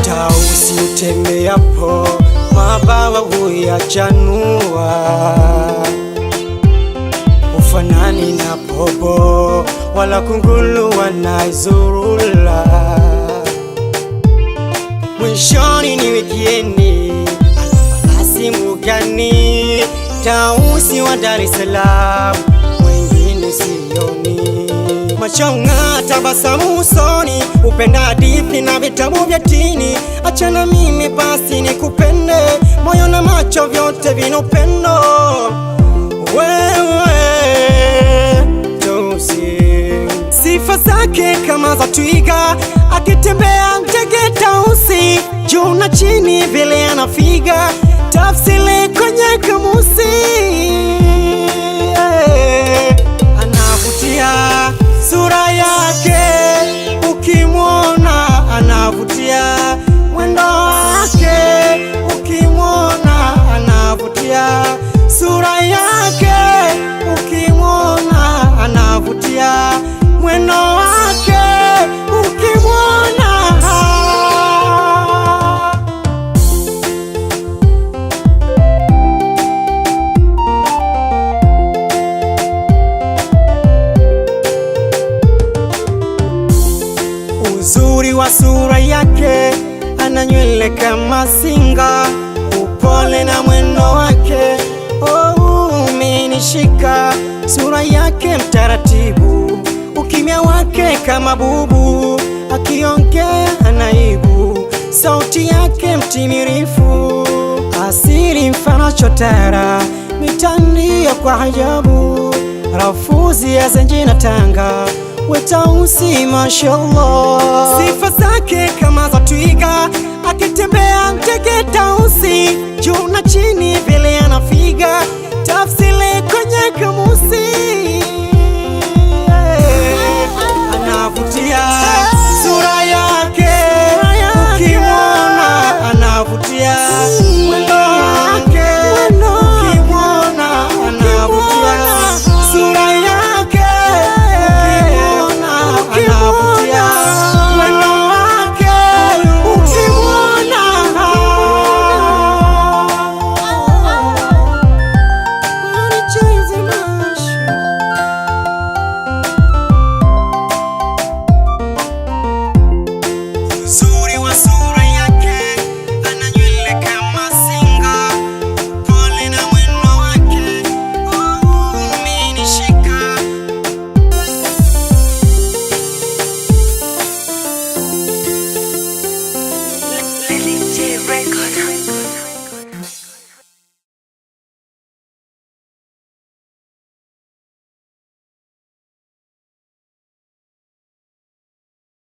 Tausi utembeapo mabawa huyachanua, ufanani na popo wala kunguru wanaizurula. Mwishoni ni wikiendi, anafalasi mugani, Tausi wa Dar es Salaam, mwingine sioni. Machonga tabasamu usoni, upenda hadithi na vitabu vya dini. Achana mimi basi nikupende, moyo na macho vyote vina upendo. Wewe Tausi, sifa zake kama za twiga, akitembea ndege Tausi, juu na chini vile anafiga, tafsiri kwenye kamusi. Anavutia sura yake, ukimwona anavutia, mwendo wake ukimwona anavutia, sura yake ukimwona anavutia, mwendo wake ukimwona. Uzuri wa sura yake, ana nywele kama singa, upole na mwendo wake umenishika. Sura yake mtaratibu, ukimya wake kama bubu, akiongea anaibu, sauti yake mtimirifu, asiri mfano chotara, mitandio kwa ajabu, rafuzi ya Zenji na Tanga, we Tausi mashallah. Sifa zake kama za twiga, akitembea ndege Tausi, juu na chini vile anafiga, tafsiri kwenye kamusi.